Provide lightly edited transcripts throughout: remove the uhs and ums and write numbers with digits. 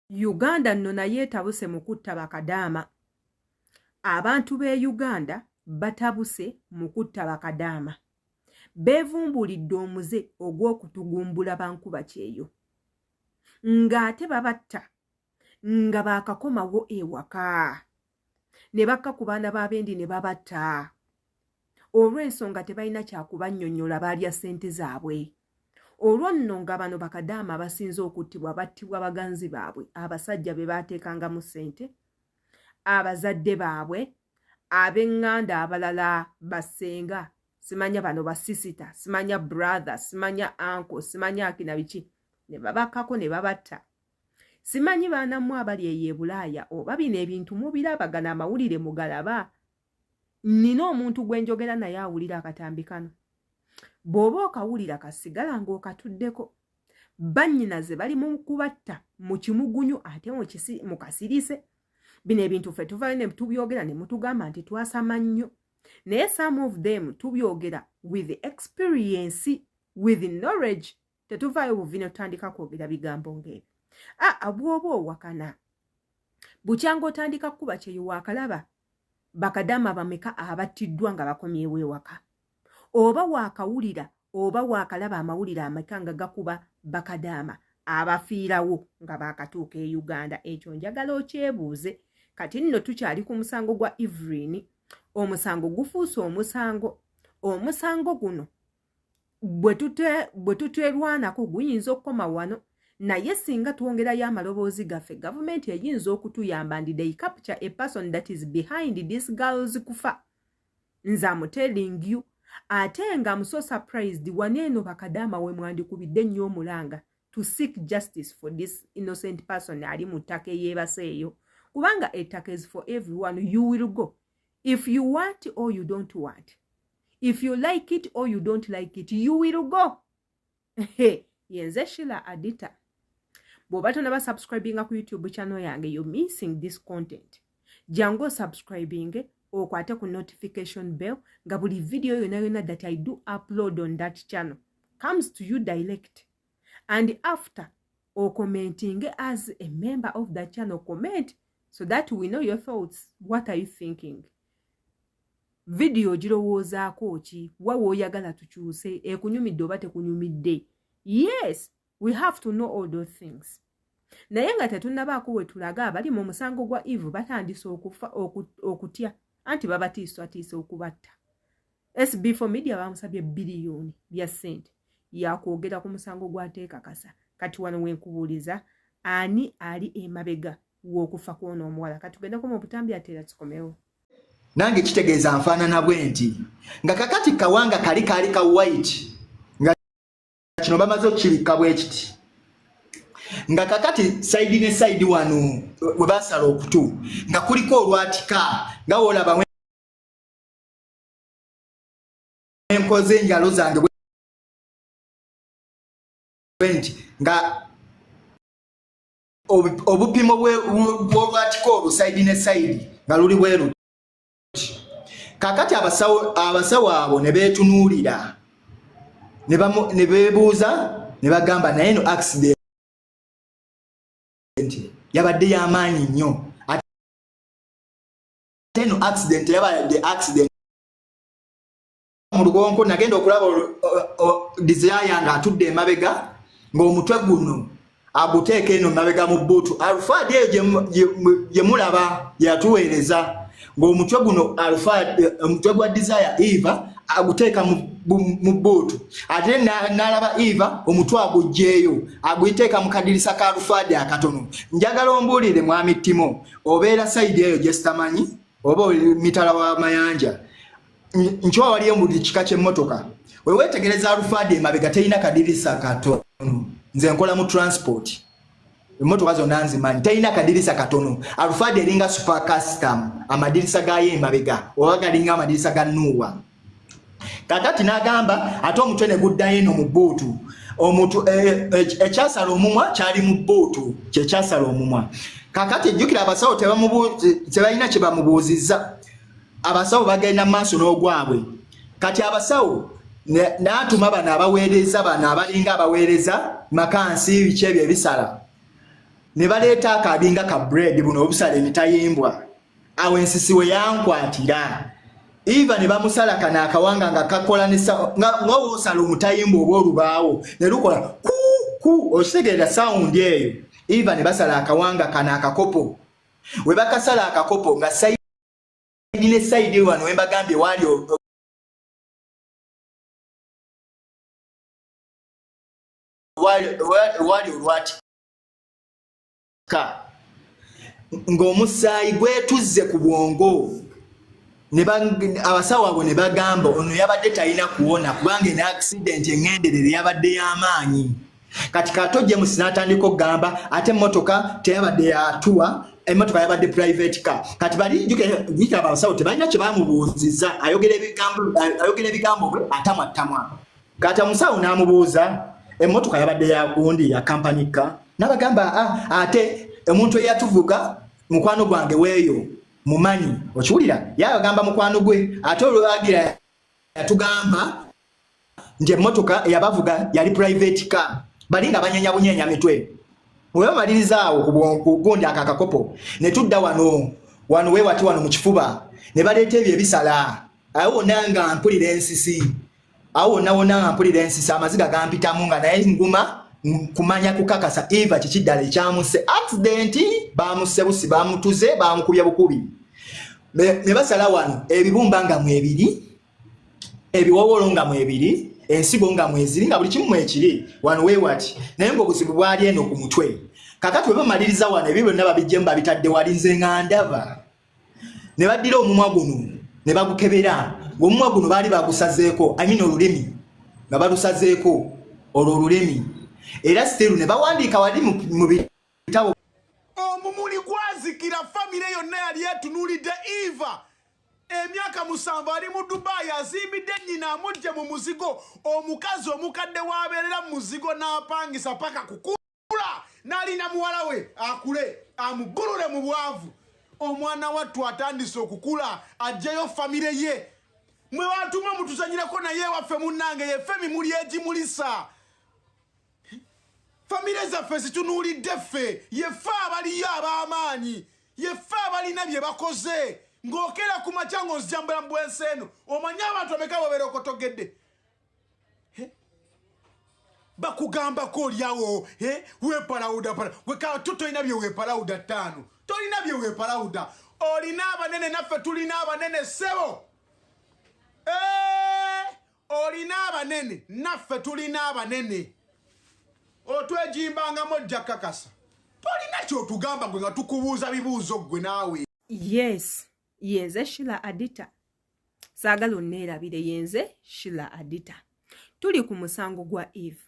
Uganda nno naye etabuse mu kutta bakadaama. Abantu b'e Uganda batabuse mu kutta bakadaama. Beevumbulidde omuze ogw'okutugumbula bankuba kyeyo. Ng'ate babatta nga baakakomawo ewaka. Ne bakka ku baana b'abendi ne babatta. Olw'ensonga tebalina kyakubannyonnyola baalya ssente zaabwe. Olwo nno nga bano bakadaama abasinze okuttibwa battibwa baganzi baabwe, abasajja be baateekangamu ssente, abazadde baabwe, ab'eŋŋanda abalala basenga, simanya bano basisita, simanya brother, simanya uncle, simanya akina biki, ne babakkako ne babatta. Simanyi baanammwe abali eyo e Bulaaya oba bino ebintu mubirabagana amawulire mugalaba. Nina omuntu gwe njogera naye awulira akatambi kano. Bw'oba okawulira kasigala ng'okatuddeko. Bannyinaze bali mu kubatta mu kimugunyu ate mu kasirise. Bino ebintu ffe tuvaayo ne tubyogera ne mutugamba nti twasama nnyo. Naye some of them tubyogera with experience, with knowledge. Tetuvaayo buvi ne tutandika kwogera bigambo ng'ebyo. Bw'oba owakana. Bukyanga otandika kuba kyeyo waakalaba. Bakadaama bameka abattiddwa nga bakomyewo ewaka. Oba waakawulira oba waakalaba amawulire ameka nga gakuba bakadaama abafiirawo nga baakatuuka e Uganda. Ekyo njagala okyebuuze. Kati nno tukyali ku musango gwa Evelyn. Omusango gufuuse omusango. Omusango guno bwe tuterwanako guyinza okukoma wano. Naye singa twongerayo amaloboozi gaffe, gavumenti eyinza okutuyamba and they capture a person that is behind this girl's kufa. Nze am telling you. Ate nga I'm so surprised waneeno bakadaama we mwandikubidde nnyo omulanga to seek justice for this innocent person ali mu ttaka eyeebaseeyo. Kubanga ettaka is for everyone. You will go. If you want or you don't want. If you like it or you don't like it, you will go. Yenze Sheila Adita. Bw'oba tonaba subscribinga ku YouTube channel yange, you're missing this content. Jango subscribing, okwate ku notification bell, nga buli video yona that I do upload on that channel comes to you direct. And after, or commenting as a member of that channel, comment so that we know your thoughts. What are you thinking? Video girowoozaako ki? Wa w'oyagala tukyuse? Ekunyumidde oba tekunyumidde? Yes, we have to know all those things. Naye nga tetunnabaako we tulaga abali mu musango gwa Eve batandise okutya anti babatiisatiisa okubatta. SB4 Media bamusabye biliyoni bya ssente yakwogera ku musango gwateekakasa. Kati wano wenkubuuliza ani ali emabega w'okufa kw'ono omuwala? Kati tugendeko mu butambi ate era tukomewo. Nange kitegeeza nfaanana bwe nti nga kakati kawanga kali ka white nga kino bamaze okukirika bwe kiti nga kakati side ne side wano we basala okutu nga kuliko olwatika nga wolaba enkoze enjalo zange bwenti nga obupimo bw'olwatika olwo side ne side nga luli bweru. Kakati abasawo abo ne beetunuulira ne beebuuza ne bagamba naye no accident yabadde y'amaanyi nnyo. Ate no accident yabadde accident mu lugonko. Nagenda okulaba Desire yange atudde emabega ng'omutwe guno aguteeka eno mabega mu bbuutu. Alfred eyo gye mulaba yatuweereza ng'omutwe guno omutwe gwa Desire Eva aguteeka mu bbuutu. Ate n'alaba Eva omutwe agugjeeyo aguyiteeka mu kadirisa ka Alfred akatono. Njagala ombuulire mwami Timo, obeera sayidi eyo gye sitamanyi oba oli mitala wa mayanja, nkiwa waliyo mu kika ky'emmotoka we weetegereza Alfred emabega terina kadirisa katono. Nze nkola mu transport, emmotoka zonna nzimanyi, terina kadirisa katono. Alfred eringa super custom, amadirisa gayo emabega oba galinga amadirisa ga Nuwa. Kakati n'agamba ate omutwe ne guddayo eno mu bbuutu. Ekyasala omumwa kyali mu bbuutu, kyekyasala omumwa. Kakati ejjukira abasawo tebalina kye bamubuuzizza. Abasawo bagenda mu maaso n'ogwabwe. Kati abasawo n'atuma bano abaweereza, bano abalinga abaweereza makansi biki ebyo ebisala. ne baleeta akabinga ka bread buno obusale ne tayimbwa awo ensisi we yankwatira Eva ne bamusala kana akawanga nga kakola ne nga osala omutayimbo oba olubaawo ne lukola ku osegeera sound eyo Eva ne basala akawanga kana akakopo we bakasala akakopo nga side ne side wano wemba gambye wali olwati ka ng'omusaayi gwetuzze ku bwongo abasawo abo ne bagamba ono yabadde talina kuwona kubanga ena accident engenderere yabadde y'amaanyi kati katojje musi n'atandika okugamba ate emmotoka teyabadde yatuwa emmotoka yabadde private car kati bali jukira abasawo tebalina kye bamubuuziza ayogera ebigambo bwe atamwattamwa kati omusawo n'amubuuza emmotoka yabadde ya gundi ya company car n'abagamba ate omuntu eyatuvuga mukwano gwange weeyo mumanyi okiwulira yagamba mukwano gwe ate olwagira yatugamba nti emmotoka eyabavuga yali private car balinga banyenya bunyenya mitwe we bamaliriza awo ku gundi akakakopo ne tudda wano we wati wano mu kifuba ne baleeta ebyo ebisala awo nanga mpulira ensisi awo nawona mpulira ensisi amaziga gampitamu nga naye nguma kumanya kukakasa Eva kikiddala ekyamuse accident bamuse busi bamutuze bamukubya bukubi ne basala wano ebibumba nga mwebiri ebiwowolo nga mwebiri ensigo nga mweziri nga buli kimu mwekiri wano wewati naye ng'obuzibu bwali eno ku mutwe kakati we bamaliriza wano ebyo byonna babijjemu babitadde wali nze nga ndaba ne baddira omumwa guno ne bagukebera ng'omumwa guno baali bagusazeeko olulimi nga balusazeeko olwo olulimi era still ne bawandiika wali mu bitabo omumuli gwazikira famire yonna yali etunuulidde Eva emyaka 7 ali mu Dubai azimbidde nnyina amujje mu muzigo omukazi omukadde w'abeerera mu muzigo n'apangisa paka kukula n'alina muwala we akule amugulule mu bwavu omwana wattu atandise okukula ajjeyo famire ye mwe watuma mutuzanyirako naye waffe munnange yeffe mimuli egimulisa famire zaffe zitunuulidde ffe yeffe abaliyo ab'amaanyi yeffe abalina bye bakoze ng'okera ku makya ng'ozijambula mu bwensi eno omanye abantu ameka bobeera okotogedde bakugambako olyawo weepalawuda wekatu tolina bye weepalawuda 5 tolina bye weepalawuda olina abanene naffe tulina abanene ssebo olina abanene naffe tulina abanene otwejimbanga mojja kakasa tolina kyotugamba gwe nga tukubuuza bibuuzo gwe naawe yes yenze Sheila Adita saagala onneerabire yenze Sheila Adita tuli ku musango gwa Eve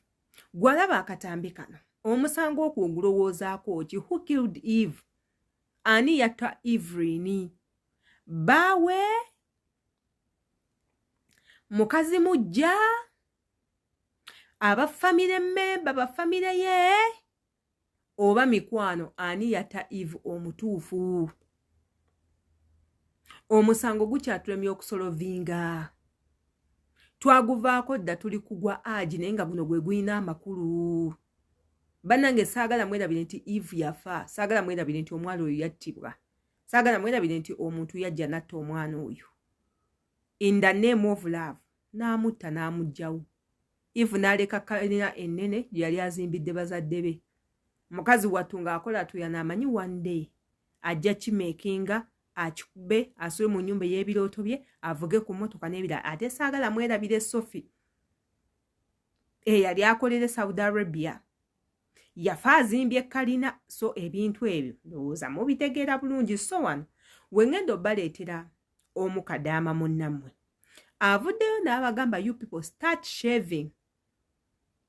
gwalaba akatambi kano omusango okwo ogulowoozaako ki who killed Eve ani yatta Evelyn baawe mukazi mujja abafamire memba bafamire ye oba mikwano ani yatta Eve omutuufu omusango gukyatulemya okusolovinga twaguvaako dda tuli kugwa agi naye nga guno gwe guyina amakulu bannange saagala mwerabire nti Eve yafa saagala mwerabire nti omwana oyo yattibwa saagala mwerabire nti omuntu yajja natta omwana oyo in the name of love n'amutta n'amugjawo Eve n'aleka kalina ennene gye yali azimbidde bazadde be mukazi wattu ng'akola tuya n'amanyi one day ajja kimeekinga akikube asule mu nnyumba y'ebirooto bye avuge ku mmotoka n'ebirala ate saagala mwerabire Sophie yali akolere Saudi Arabia yafa azimbye kalina so ebintu ebyo ndowooza mubitegeera bulungi so wano wengenda obbaleetera omukadaama munnammwe avuddeyo n'abagamba you people start shaving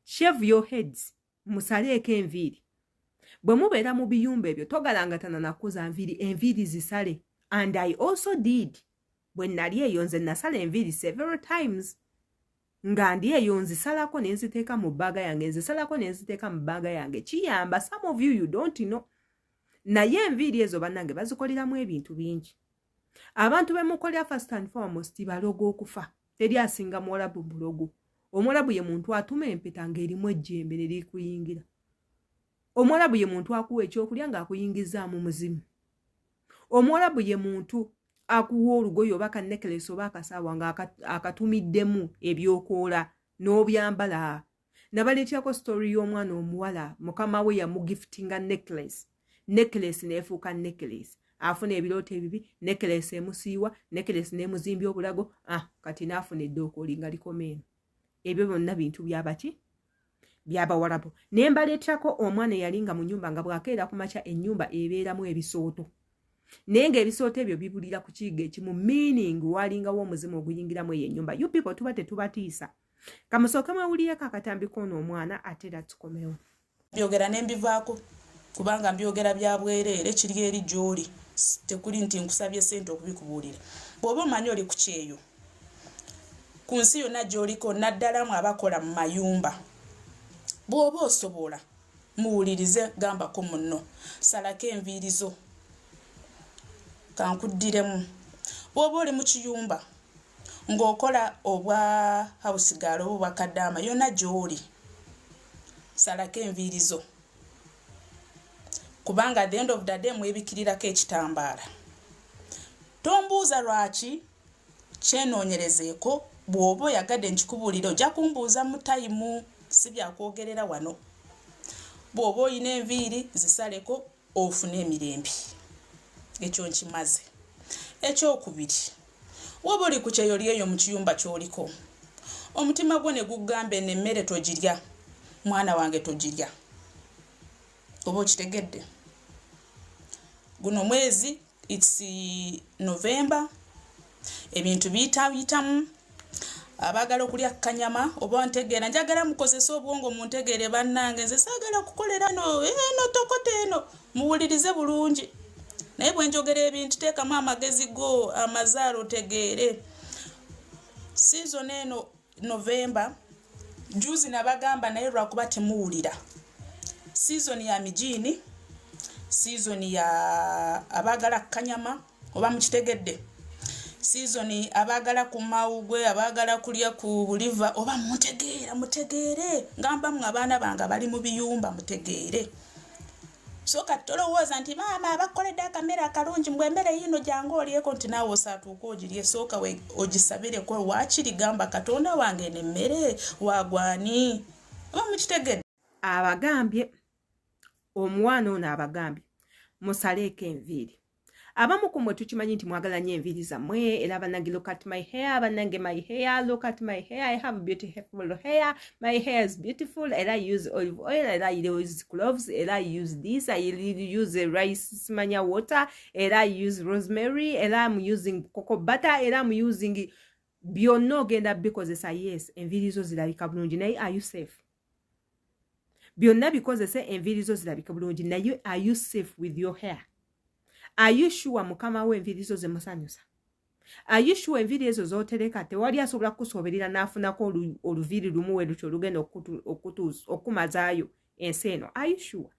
shave your heads musaleeko enviiri bwe mubeera mu biyumba ebyo togalangatana nakuza enviiri zisale and I also did bwe nali eyo nze nasala enviiri several times nga ndi eyo nzisalako ne nziteeka mu bbaaga yange nzisalako ne nziteeka mu bbaaga yange kiyamba some of you don't know naye enviiri ezo bannange bazikoleramu ebintu bingi abantu bemukolera first and foremost balogo okufa teri asinga Mwarabu mulogo Omwarabu ye muntu atuma empeta ng'erimu ejjembe ne likuyingira Omwarabu ye muntu akuwa ekyokulya ng'akuyingizaamu muzimu. Omwarabu ye muntu akuwa olugoye oba ka necklace oba akasaawa ng'akatumiddemu ebyokoola n'obyambala. Nabaleetyako story y'omwana omuwala mukama we yamugiftinga necklace n'efuuka necklace. Afuna ebirooto ebibi, necklace emusiiwa, necklace n'emuzimbya obulago, kati n'afuna eddookooli nga likomeeno. Ebyo byonna bintu byabaki? By'Abawarabu. Ne mbaleetyako omwana eyalinga mu nnyumba nga bw'akeera ku makya ennyumba ebeeramu ebisooto. Naye ng'ebisooto ebyo bibulira ku kiyiga ekimu, meaning walingawo omuzimu oguyingiramu eyo ennyumba. You people tuba tetubatiisa. Kamusooke mwewulireko akatambi k'ono omwana ate era tukomewo. Byogera ne mbivaako kubanga mbyogera bya bwereere kiri eri gy'oli. Tekuli nti nkusabye ssente okubikubuulira. Bw'oba omanyi oli ku kyeyo ku nsi yonna gy'oliko naddalamu abakola mu mayumba, bw'oba osobola muwulirize gambako munno, salako enviiri zo kankuddiremu. Bw'oba oli mu kiyumba ng'okola obwa house girl oba obwa kadaama yonna gy'oli, salako enviiri zo kubanga at the end of the day mwebikirirako ekitambaala. Tombuuza lwaki kyenoonyerezeeko. Bw'oba oyagadde nkikubuulira ojja kumbuuza mu tayimu, si byakwogerera wano. Bw'oba olina enviiri zisaleko ofune emirembe. Ekyo nkimaze. Ekyokubiri, woba oli ku kyeyo lyeyo mu kiyumba ky'oliko, omutima gwo ne gugamba eno emmere togirya, mwana wange togirya. Oba okitegedde? Guno mwezi it's November, ebintu biyitamu. Abagala okulya kanyama oba ntegeera, njagala mukozesa obwongo muntegeere bannange, nze saagala kukolera no tokote eno, muwulirize bulungi. Naye bwe njogera ebintu teekamu amagezi go amazaalo otegeere. Season eno November, juzi nabagamba naye lwakuba temuwulira. Season ya mijini, season ya abagala kanyama oba mukitegedde. Season abagala ku mawugwe, abagala kulya ku liver oba mutegeere. Ngamba mwe abaana bange bali mu biyumba mutegeere. So katolowooza nti maama abakoledde akamere akalungi mbwe emmere yino jangu olyeko nti naawe osaatuuka ogirye, sooka we ogisabireko waakiri gamba Katonda wange n'emmere wagwani. Oba mukitegedde? Abagambye omwana ono abagambye musaleeko enviiri. Abamu ku mmwe tukimanyi nti mwagala nnyo enviiri zammwe era bannange look at my hair, bannange my hair, look at my hair, I have beautiful hair, my hair is beautiful, and I use olive oil, and I use cloves, and I use this, I use rice simanya water, and I use rosemary, and I'm using cocoa butter, and I'm using byonna ogenda bikozesa. Yes, enviiri zo zirabika bulungi, naye are you safe? Byonna bikozese enviiri zo zirabika bulungi, naye are you safe with your hair? Are you sure mukama we enviiri zo zemusanyusa? Are you sure enviiri ezo z'otereka tewali asobola kukusoberera n'afunako oluviiri lumu we lutyo olugenda okumazaayo ensi eno? Are you sure?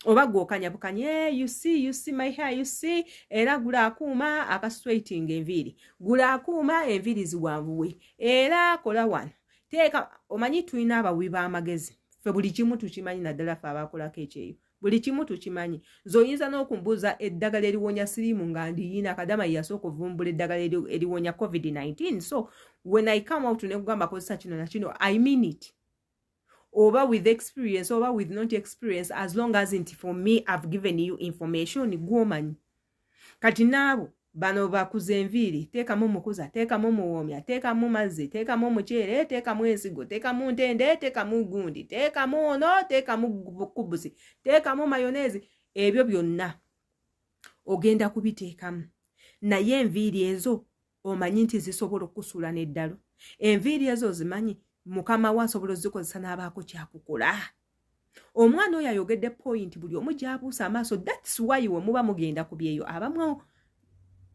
Oba gw'okanya bukanye, you see my hair, you see, era gula akuuma akasweiting enviiri, gula akuuma enviiri ziwanvuwe, era kola wano. Teeka, omanyi tulina abawi b'amagezi, ffe buli kimu tukimanyi naddala ffe abakolako ekyeyo. Buli kimu tukimanyi. Zoyinza n'okumbuuza eddagala eriwonya siriimu nga ndiyina Kadama yasooka okuvumbula eddagala eriwonya COVID-19. So when I come out ne kugamba kozesa kino na kino, I mean it. Oba with experience, oba with not experience, as long as it for me I've given you information, gwomanyi. Kati naabo bano bakuze enviiri, teekamu mukuza, teekamu muwoomya, teekamu mazzi, teekamu muceere, teekamu ensigo, teekamu ntende, teekamu gundi, teekamu ono, teekamu kubusi, teekamu mayoneezi. Ebyo byonna ogenda kubiteekamu. Naye enviiri ezo omanyi nti zisobola okusuula n'eddalo. Enviiri ezo zimanyi mukama wa asobola ozikozesa n'abaako kyakukola. Omwana oyo ayogedde point buli omu gy'abuusa amaaso. That's why we muba mugenda ku byeyo abamu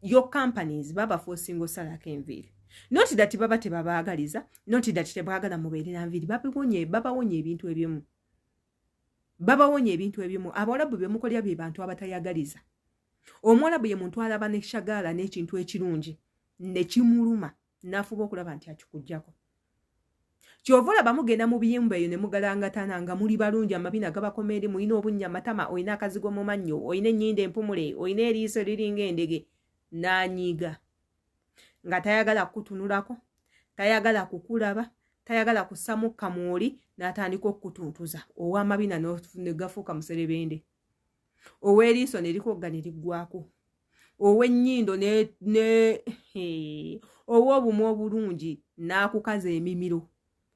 your companies baba forcing osalako enviiri. Not that baba tebabaagaliza, not that tebaagala mubeere na nviiri. Babawonya ebintu ebimu. Babawonya ebintu ebimu. Abawalabu bye mukolya bye bantu abatayagaliza. Omuwalabu ye muntu alaba n'ekishagaala n'ekintu ekirungi ne kimuluma n'afuba okulaba nti akikuggyako. Kyovola bamugenda mu biyimba eyo ne mugalangatana nga muli balungi amabina gabakomere mulina obunnya matama oyina akazigo mu mannyo oyina ennyinda empumule oyina eriiso liringa endege n'anyiiga nga tayagala kutunulako tayagala kukulaba tayagala kusamu kamooli n'atandika okutuntuza ow'amabina ne gafuuka muserebende ow'eriiso ne likogga ne liggwako ow'ennyindo ow'obumu obulungi n'akukaza emimiro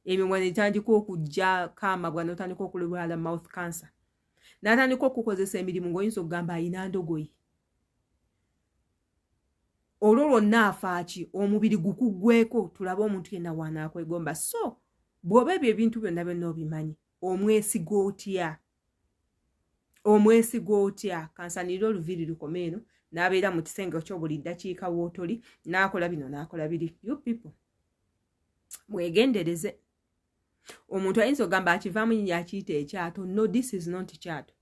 emimwa ne tandika okujja kaamabwa n'otandika okulwala mouth cancer n'atandika okukozesa emirimu ng'oyinza okugamba ayina ndogoyi olwo lwonna afaaki omubiri gukuggweko tulabe omuntu yenna waanaakwegomba so bw'oba ebyo ebintu byonna byonna obimanyi omwesiga otya kansanirira oluviri lukome eno n'abeera mu kisenge kyo buli ddakiika w'otoli n'akola bino n'akola biri you people mwegendereze omuntu ayinza okugamba akivaamu nnyinyi akiyita ekyato no this is not kyato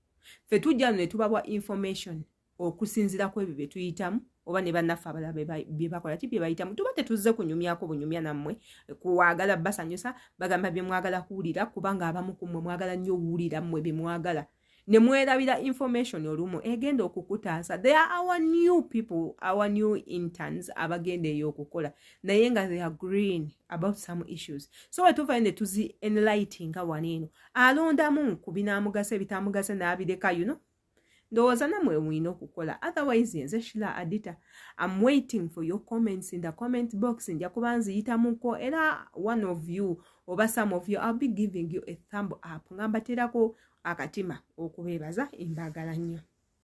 ffe tujja ne tubabwa information okusinziira ku ebyo bye tuyitamu oba ne bannaffe abalala bye bakola ki bye bayitamu tuba tetuzze kunyumyako bunyumya nammwe kuwagala basanyusa bagamba bye mwagala kuwulira kubanga abamu ku mmwe mwagala nnyo owulira mmwe bye mwagala ne mwerabira information olumu egenda okukutaasa they are our new people our new interns abagenda eyo okukola naye nga they are green about some issues so wetuvayo ne tuzi enlightinga waneeno alondamu ku binaamugasa ebitamugasa n'abireka ndowooza namwe mwina okukola otherwise nze Sheila Adita I'm waiting for your comments in the comment box nja kuba nziyitamuko era one of you oba some of you I'll be giving you a thumb up nga mbaterako akatima okubeebaza embagala nnyo